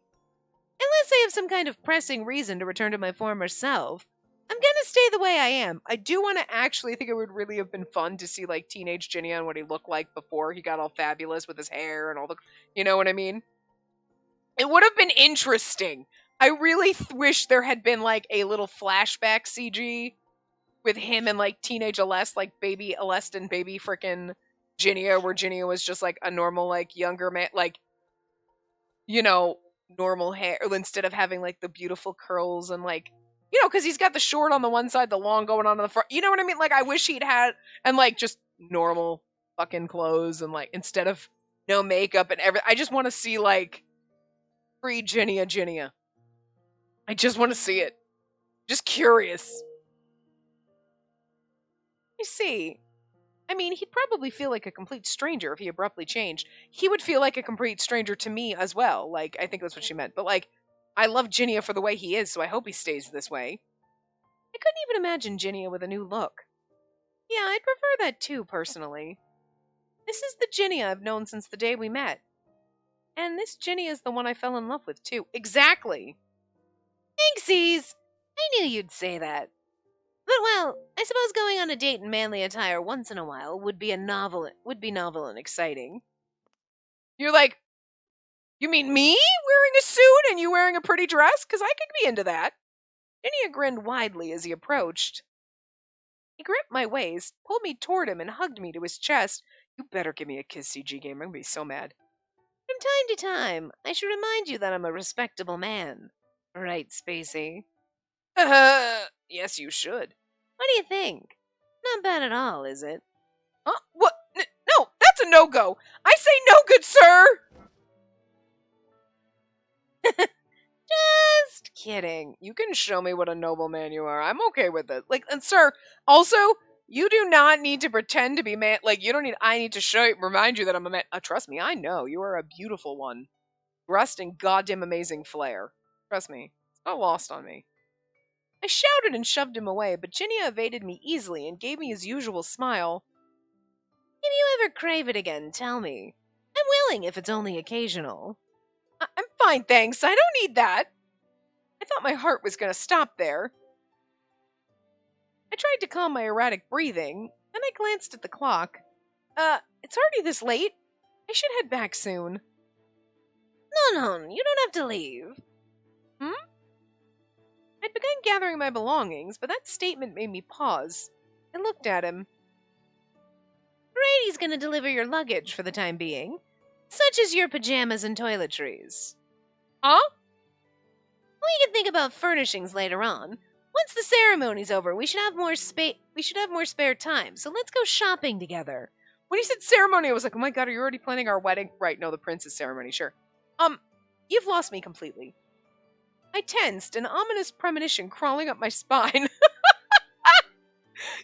S2: Unless I have some kind of pressing reason to return to my former self, I'm gonna stay the way I am.
S1: I do want to actually think it would really have been fun to see, like, teenage Ginia and what he looked like before he got all fabulous with his hair and all the... You know what I mean? It would have been interesting. I really wish there had been, like, a little flashback CG with him and, like, teenage Aleste, like, baby Aleste and baby frickin' Ginia, where Ginia was just, like, a normal, like, younger man, like, you know, normal hair instead of having like the beautiful curls and like, because he's got the short on the one side, the long going on the front. You know what I mean? Like, I wish he'd had, and like just normal fucking clothes and like instead of no makeup and everything. I just want to see like free Ginia. I just want to see it. Just curious. You see, I mean, he'd probably feel like a complete stranger if he abruptly changed. He would feel like a complete stranger to me as well. Like, I think that's what she meant. But like, I love Ginia for the way he is, so I hope he stays this way. I couldn't even imagine Ginia with a new look. Yeah, I'd prefer that too, personally. This is the Ginia I've known since the day we met. And this Ginia is the one I fell in love with too. Exactly.
S2: Thanksies! I knew you'd say that. But well, I suppose going on a date in manly attire once in a while would be novel and exciting.
S1: You're like, you mean me wearing a suit and you wearing a pretty dress? Because I could be into that. Ginia grinned widely as he approached. He gripped my waist, pulled me toward him, and hugged me to his chest. You better give me a kiss, CG Game. I'm gonna be so mad.
S2: From time to time, I should remind you that I'm a respectable man. Right, Spacey?
S1: Yes, you should.
S2: What do you think? Not bad at all, is it?
S1: Huh? What? No, that's a no-go. I say no, good sir.
S2: Just kidding.
S1: You can show me what a noble man you are. I'm okay with it. Like, and sir, also, you do not need to pretend to be man. Like, you don't need. I need to remind you that I'm a man. Trust me, I know you are a beautiful one, dressed in goddamn amazing flair. Trust me, it's not lost on me. I shouted and shoved him away, but Ginia evaded me easily and gave me his usual smile.
S2: If you ever crave it again, tell me. I'm willing if it's only occasional.
S1: I'm fine, thanks. I don't need that. I thought my heart was going to stop there. I tried to calm my erratic breathing, then I glanced at the clock. It's already this late. I should head back soon.
S2: No, you don't have to leave.
S1: I'd begun gathering my belongings, but that statement made me pause. I looked at him.
S2: Brady's gonna deliver your luggage for the time being, such as your pajamas and toiletries.
S1: Huh?
S2: We can think about furnishings later on. Once the ceremony's over, we should have more spare time, so let's go shopping together.
S1: When he said ceremony, I was like, oh my god, are you already planning our wedding? Right, no, the prince's ceremony, sure. You've lost me completely. I tensed, an ominous premonition crawling up my spine.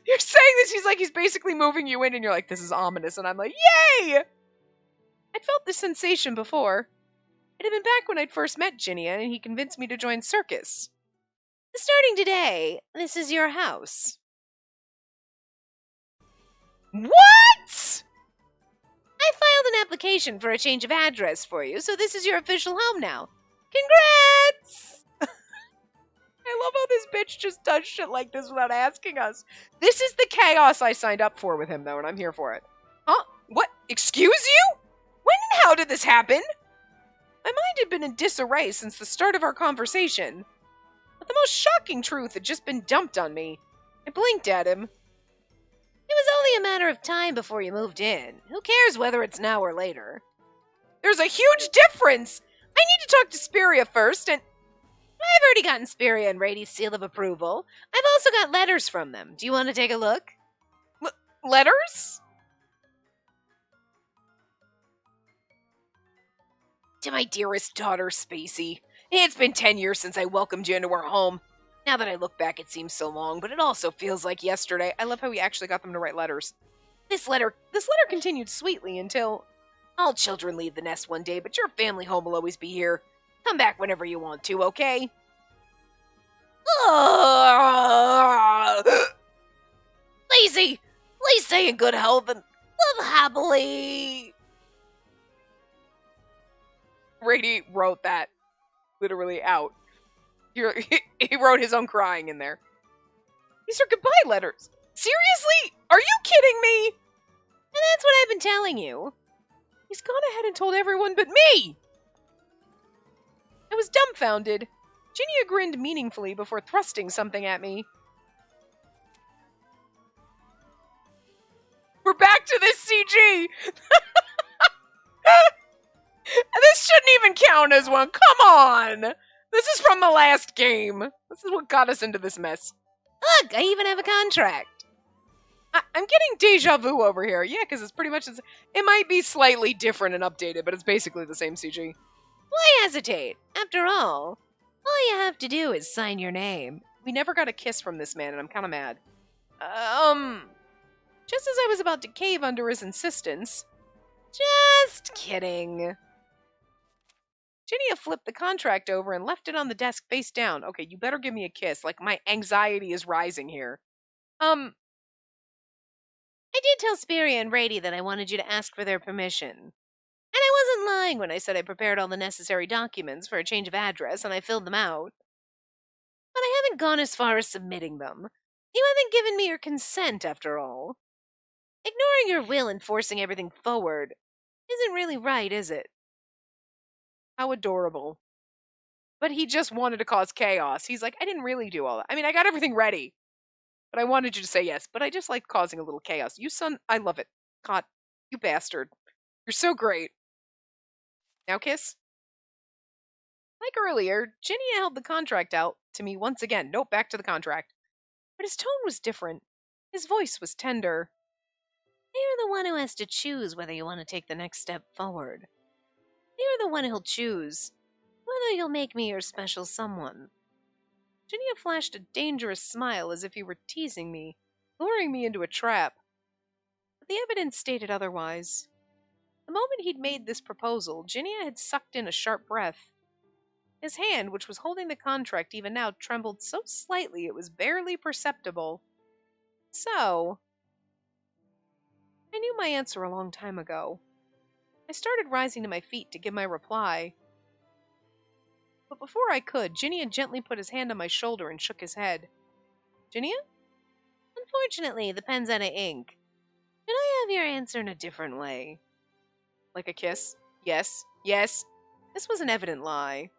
S1: You're saying this, he's basically moving you in, and you're like, this is ominous, and I'm like, yay! I'd felt this sensation before. It had been back when I'd first met Ginia, and he convinced me to join circus.
S2: Starting today, this is your house.
S1: What?!
S2: I filed an application for a change of address for you, so this is your official home now. Congrats!
S1: I love how this bitch just does shit like this without asking us. This is the chaos I signed up for with him, though, and I'm here for it. Huh? What? Excuse you? When and how did this happen? My mind had been in disarray since the start of our conversation. But the most shocking truth had just been dumped on me. I blinked at him.
S2: It was only a matter of time before you moved in. Who cares whether it's now or later?
S1: There's a huge difference! I need to talk to Spiria first, and...
S2: I've already gotten Spiria and Rady's seal of approval. I've also got letters from them. Do you want to take a look?
S1: Letters? To my dearest daughter, Spacey. It's been 10 years since I welcomed you into our home. Now that I look back, it seems so long, but it also feels like yesterday. I love how we actually got them to write letters. This letter continued sweetly until... All children leave the nest one day, but your family home will always be here. Come back whenever you want to, okay? Lazy! Please stay in good health and live happily! Rady wrote that literally out. He wrote his own crying in there. These are goodbye letters. Seriously? Are you kidding me?
S2: And that's what I've been telling you.
S1: He's gone ahead and told everyone but me! I was dumbfounded. Ginia grinned meaningfully before thrusting something at me. We're back to this CG! This shouldn't even count as one. Come on. This is from the last game. This is what got us into this mess.
S2: Look, I even have a contract.
S1: I'm getting deja vu over here. Yeah, because it's pretty much... It might be slightly different and updated, but it's basically the same CG.
S2: Why hesitate? After all you have to do is sign your name.
S1: We never got a kiss from this man, and I'm kind of mad. Just as I was about to cave under his insistence... Just kidding. Ginia flipped the contract over and left it on the desk face down. Okay, you better give me a kiss. Like, my anxiety is rising here.
S2: I did tell Spiria and Rady that I wanted you to ask for their permission. And I wasn't lying when I said I prepared all the necessary documents for a change of address and I filled them out. But I haven't gone as far as submitting them. You haven't given me your consent, after all. Ignoring your will and forcing everything forward isn't really right, is it?
S1: How adorable. But he just wanted to cause chaos. He's like, I didn't really do all that. I mean, I got everything ready. But I wanted you to say yes. But I just like causing a little chaos. You son, I love it. God, you bastard. You're so great. Now kiss. Like earlier, Ginia held the contract out to me once again. Nope, back to the contract. But his tone was different. His voice was tender.
S2: You're the one who has to choose whether you want to take the next step forward. You're the one who'll choose whether you'll make me your special someone.
S1: Ginia flashed a dangerous smile as if he were teasing me, luring me into a trap. But the evidence stated otherwise. The moment he'd made this proposal, Ginia had sucked in a sharp breath. His hand, which was holding the contract even now, trembled so slightly it was barely perceptible. So, I knew my answer a long time ago. I started rising to my feet to give my reply. But before I could, Ginia gently put his hand on my shoulder and shook his head. Ginia?
S2: Unfortunately, the pen's out of ink. Could I have your answer in a different way?
S1: Like a kiss? Yes, yes. This was an evident lie.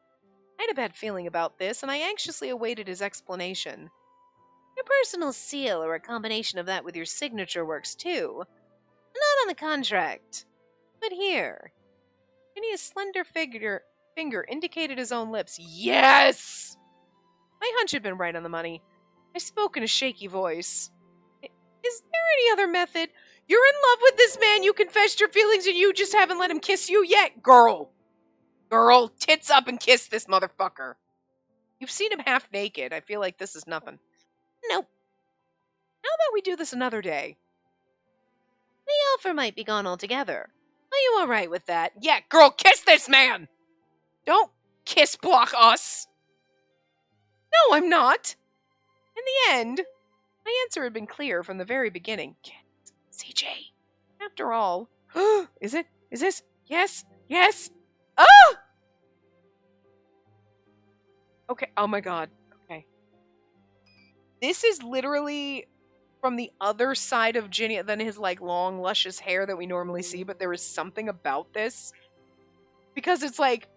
S1: I had a bad feeling about this, and I anxiously awaited his explanation.
S2: Your personal seal or a combination of that with your signature works too. Not on the contract, but here.
S1: Ginia's slender finger indicated his own lips. Yes! My hunch had been right on the money. I spoke in a shaky voice. Is there any other method? You're in love with this man, you confessed your feelings, and you just haven't let him kiss you yet, girl. Girl, tits up and kiss this motherfucker. You've seen him half naked. I feel like this is nothing.
S2: Nope.
S1: How about we do this another day?
S2: The offer might be gone altogether. Are you alright with that?
S1: Yeah, girl, kiss this man! Don't kiss block us! No, I'm not! In the end, my answer had been clear from the very beginning. CJ. After all. Is it? Is this? Yes? Yes? Ah! Okay, oh my god. Okay. This is literally from the other side of Ginny than his like long, luscious hair that we normally see, but there is something about this. Because it's like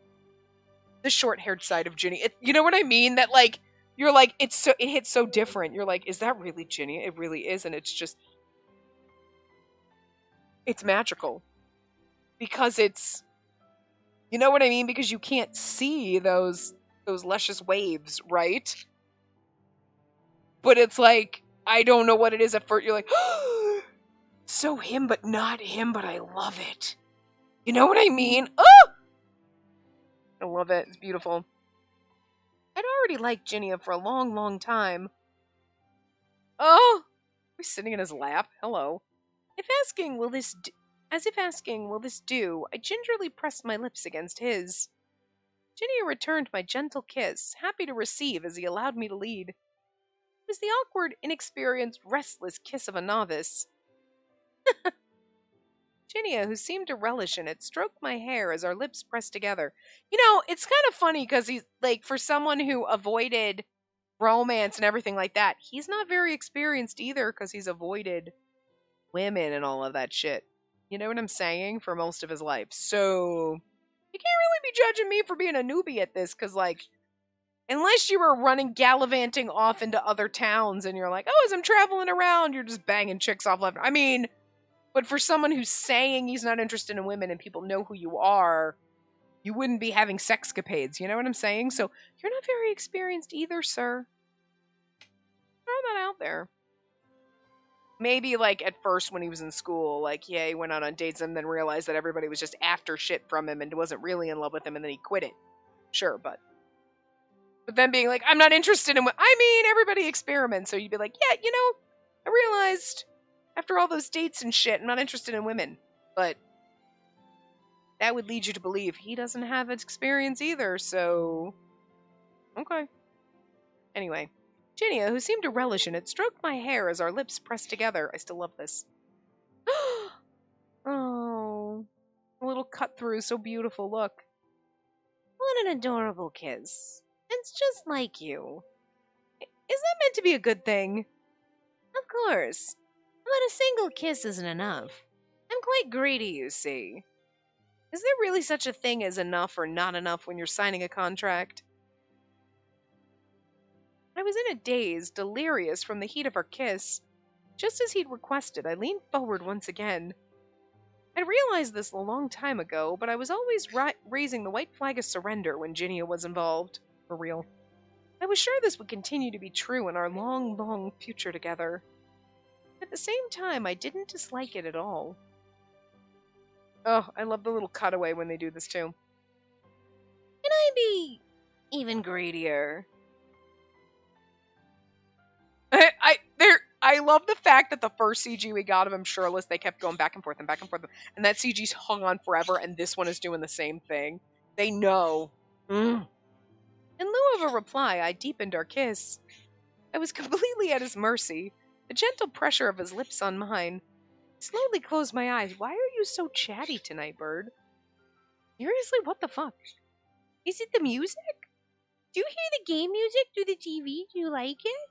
S1: the short-haired side of Ginny. You know what I mean? That like you're like it hits so different. You're like, is that really Ginny? It really is, and it's just it's magical. Because it's you know what I mean? Because you can't see those luscious waves, right? But it's like, I don't know what it is at first. You're like, so him, but not him, but I love it. You know what I mean? Oh! I love it. It's beautiful. I'd already liked Ginia for a long, long time. Oh! We're sitting in his lap. Hello. As if asking, will this do, I gingerly pressed my lips against his. Ginia returned my gentle kiss, happy to receive as he allowed me to lead. It was the awkward, inexperienced, restless kiss of a novice. Ginia, who seemed to relish in it, stroked my hair as our lips pressed together. You know, it's kind of funny because he's, like, for someone who avoided romance and everything like that, he's not very experienced either because he's avoided women and all of that shit. You know what I'm saying? For most of his life. So, you can't really be judging me for being a newbie at this because, like, unless you were running gallivanting off into other towns and you're like, oh, as I'm traveling around, you're just banging chicks off left. I mean, but for someone who's saying he's not interested in women and people know who you are, you wouldn't be having sexcapades. You know what I'm saying? So you're not very experienced either, sir. Throw that out there. Maybe like at first when he was in school, like yeah, he went out on dates and then realized that everybody was just after shit from him and wasn't really in love with him, and then he quit it. Sure, but then being like, I'm not interested in. I mean, everybody experiments, so you'd be like, yeah, I realized after all those dates and shit, I'm not interested in women. But that would lead you to believe he doesn't have experience either. So okay. Anyway, Ginia, who seemed to relish in it, stroked my hair as our lips pressed together. I still love this. Oh, a little cut through, so beautiful. Look.
S2: What an adorable kiss. It's just like you.
S1: Is that meant to be a good thing?
S2: Of course. But a single kiss isn't enough.
S1: I'm quite greedy, you see. Is there really such a thing as enough or not enough when you're signing a contract? I was in a daze, delirious from the heat of our kiss. Just as he'd requested, I leaned forward once again. I realized this a long time ago, but I was always raising the white flag of surrender when Ginia was involved. For real. I was sure this would continue to be true in our long, long future together. At the same time, I didn't dislike it at all. Oh, I love the little cutaway when they do this too.
S2: Can I be even greedier?
S1: I love the fact that the first CG we got of him shirtless, they kept going back and forth and back and forth, and that CG's hung on forever, and this one is doing the same thing. They know. In lieu of a reply, I deepened our kiss. I was completely at his mercy, the gentle pressure of his lips on mine. I slowly closed my eyes. Why are you so chatty tonight, bird? Seriously, what the fuck? Is it the music?
S2: Do you hear the game music through the TV? Do you like it?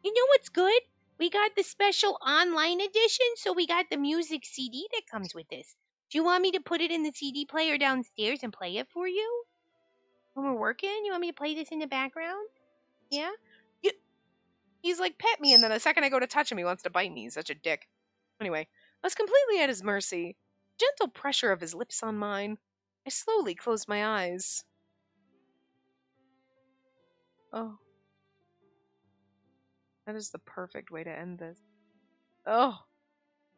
S2: You know what's good? We got the special online edition, so we got the music CD that comes with this. Do you want me to put it in the CD player downstairs and play it for you? When we're working, you want me to play this in the background? Yeah?
S1: He's like, pet me, and then the second I go to touch him, he wants to bite me. He's such a dick. Anyway, I was completely at his mercy. Gentle pressure of his lips on mine. I slowly closed my eyes. Oh. That is the perfect way to end this. Oh.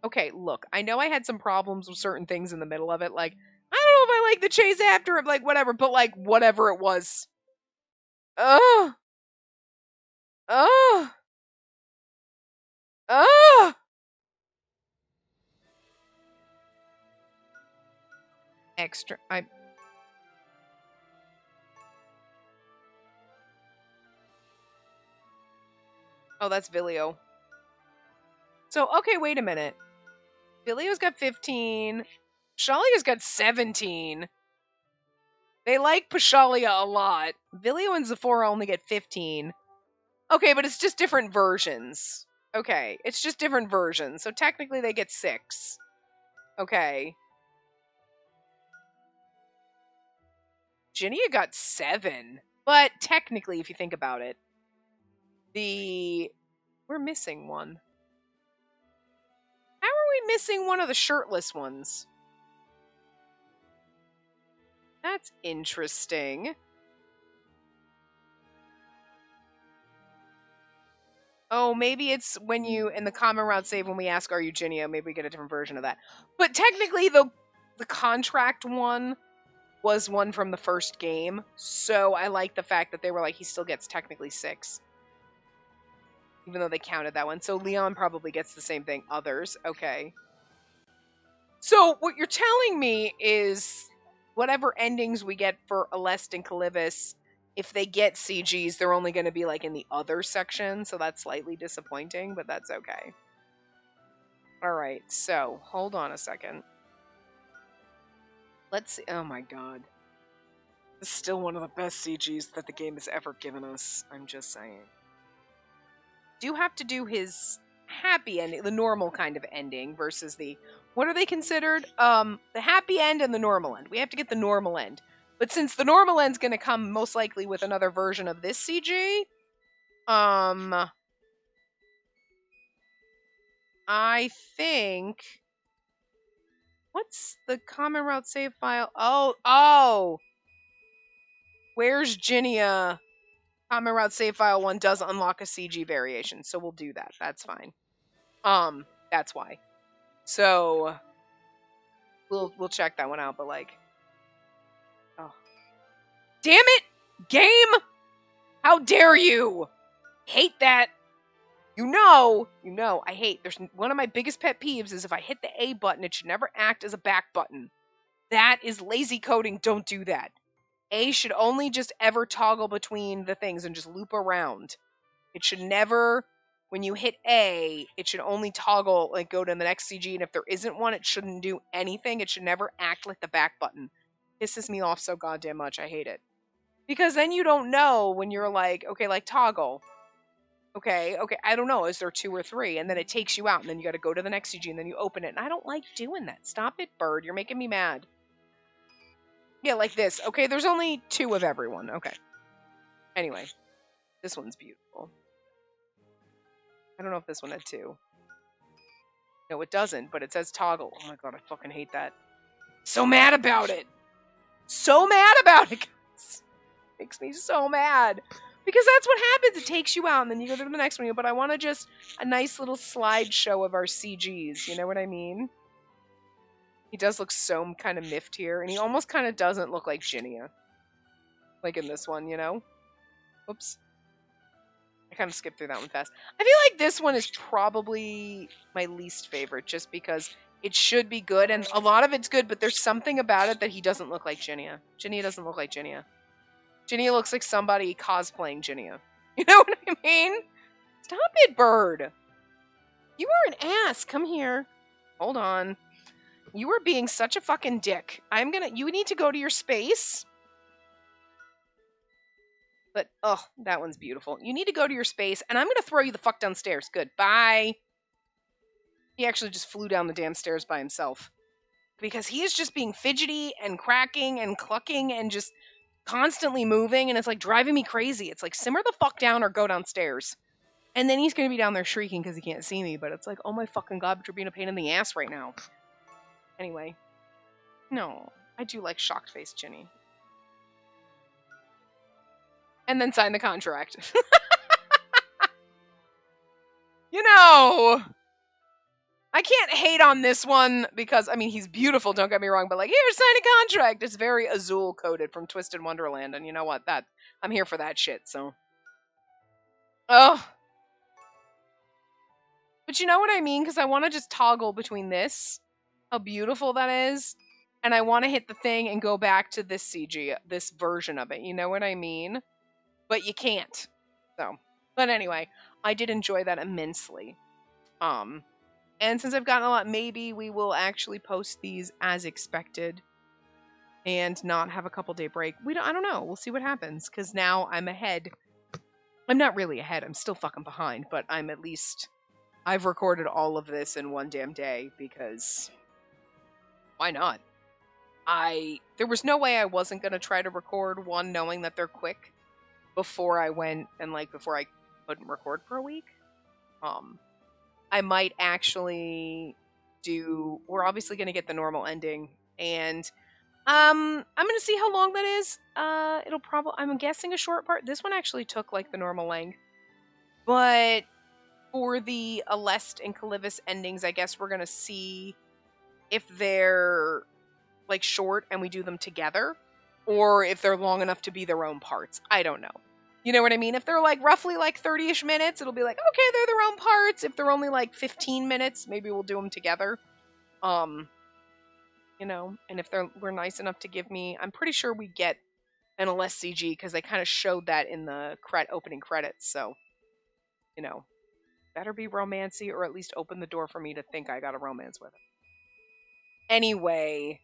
S1: Okay, look, I know I had some problems with certain things in the middle of it. Like, I don't know if I like the chase after him, like, whatever, but, like, whatever it was. Oh. Oh. Oh. Extra. Oh, that's Vilio. So, okay, wait a minute. Vilio's got 15. Pashalia's got 17. They like Pashalia a lot. Vilio and Zephora only get 15. Okay, but it's just different versions. Okay, it's just different versions. So technically they get 6. Okay. Ginia got 7. But technically, if you think about it, we're missing one. How are we missing one of the shirtless ones? That's interesting. Oh, maybe it's when you, in the common route save, when we ask, are you Ginia, maybe we get a different version of that. But technically, the contract one was one from the first game, so I like the fact that they were like, he still gets technically 6. Even though they counted that one. So Leon probably gets the same thing. Others, okay. So what you're telling me is whatever endings we get for Aleste and Calibus, if they get CGs, they're only going to be like in the other section, so that's slightly disappointing, but that's okay. Alright, so hold on a second. Let's see. Oh my god. This is still one of the best CGs that the game has ever given us. I'm just saying. Do have to do his happy ending, the normal kind of ending, versus the, what are they considered? The happy end and the normal end. We have to get the normal end. But since the normal end's going to come most likely with another version of this CG, I think What's the common route save file? Oh! Where's Ginia? Common route save file 1 does unlock a CG variation, so we'll do that. That's fine. That's why. So we'll check that one out, but like, oh, damn it, game! How dare you? Hate that. You know, I hate. There's one of my biggest pet peeves is if I hit the A button, it should never act as a back button. That is lazy coding. Don't do that. A should only just ever toggle between the things and just loop around. It should never, when you hit A, it should only toggle, like go to the next CG, and if there isn't one, it shouldn't do anything. It should never act like the back button. Pisses me off so goddamn much. I hate it. Because then you don't know when you're like, okay, like toggle. Okay, I don't know, is there 2 or 3? And then it takes you out, and then you gotta go to the next CG, and then you open it. And I don't like doing that. Stop it, bird. You're making me mad. Yeah, like this. Okay, there's only 2 of everyone. Okay. Anyway, this one's beautiful. I don't know if this one had 2. No, it doesn't, but it says toggle. Oh my god, I fucking hate that. So mad about it. So mad about it, guys. Makes me so mad. Because that's what happens. It takes you out, and then you go to the next one. But I want to just a nice little slideshow of our CGs. You know what I mean? He does look so kind of miffed here, and he almost kind of doesn't look like Ginia. Like in this one, you know? Oops. I kind of skipped through that one fast. I feel like this one is probably my least favorite, just because it should be good, and a lot of it's good, but there's something about it that he doesn't look like Ginia. Ginia doesn't look like Ginia. Ginia looks like somebody cosplaying Ginia. You know what I mean? Stop it, bird. You are an ass. Come here. Hold on. You are being such a fucking dick. You need to go to your space. But, oh, that one's beautiful. You need to go to your space, and I'm gonna throw you the fuck downstairs. Good. Bye. He actually just flew down the damn stairs by himself. Because he is just being fidgety and cracking and clucking and just constantly moving, and it's like driving me crazy. It's like, simmer the fuck down or go downstairs. And then he's gonna be down there shrieking because he can't see me, but it's like, oh my fucking god, but you're being a pain in the ass right now. Anyway. No. I do like shocked face Ginny. And then sign the contract. You know, I can't hate on this one because, I mean, he's beautiful, don't get me wrong, but like, here, sign a contract. It's very Azul coded from Twisted Wonderland, and you know what? I'm here for that shit, so. Oh. But you know what I mean? Because I want to just toggle between this, how beautiful that is, and I want to hit the thing and go back to this CG, this version of it. You know what I mean? But you can't. So, but anyway, I did enjoy that immensely. And since I've gotten a lot, maybe we will actually post these as expected and not have a couple day break. I don't know. We'll see what happens, because now I'm ahead. I'm not really ahead. I'm still fucking behind, but I've recorded all of this in one damn day, because why not? There was no way I wasn't going to try to record one knowing that they're quick before I went and before I couldn't record for a week. I might actually we're obviously going to get the normal ending, and I'm going to see how long that is. It'll probably, I'm guessing, a short part. This one actually took the normal length, but for the Aleste and Calivis endings, I guess we're going to see if they're short and we do them together, or if they're long enough to be their own parts. I don't know. You know what I mean? If they're roughly 30-ish minutes, it'll be okay, they're their own parts. If they're only 15 minutes, maybe we'll do them together. You know, and if we're nice enough to give me, I'm pretty sure we get an Aleste CG, because they kind of showed that in the opening credits. So, you know, better be romancy, or at least open the door for me to think I got a romance with it. Anyway,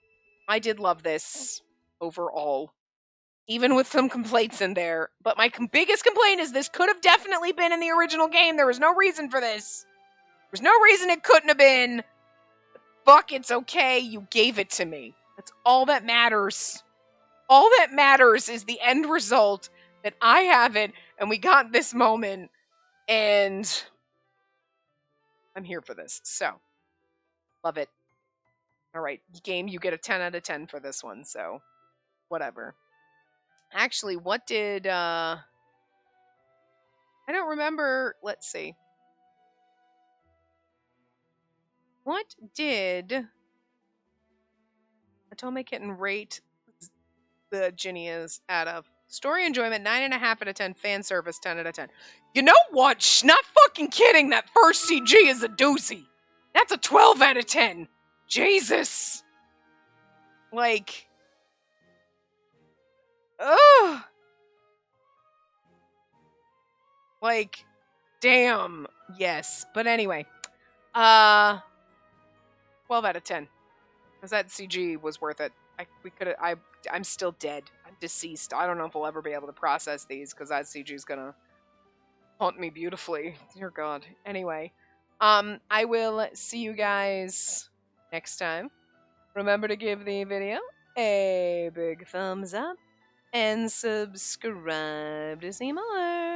S1: I did love this overall, even with some complaints in there. But my biggest complaint is this could have definitely been in the original game. There was no reason for this. There's no reason it couldn't have been. Fuck, it's okay. You gave it to me. That's all that matters. All that matters is the end result, that I have it, and we got this moment, and I'm here for this. So, love it. All right, game, you get a 10 out of 10 for this one, so whatever. Actually, what did I don't remember. Let's see. What did Atomic Kitten rate the Ginnias out of? Story enjoyment, 9.5 out of 10. Fan service, 10 out of 10. You know what? Not fucking kidding. That first CG is a doozy. That's a 12 out of 10. Jesus. Like, ugh. Like, damn. Yes. But anyway, 12 out of 10. Because that CG was worth it. I'm still dead. I'm deceased. I don't know if we'll ever be able to process these because that CG is gonna haunt me beautifully. Dear God. Anyway, I will see you guys next time. Remember to give the video a big thumbs up and subscribe to see more.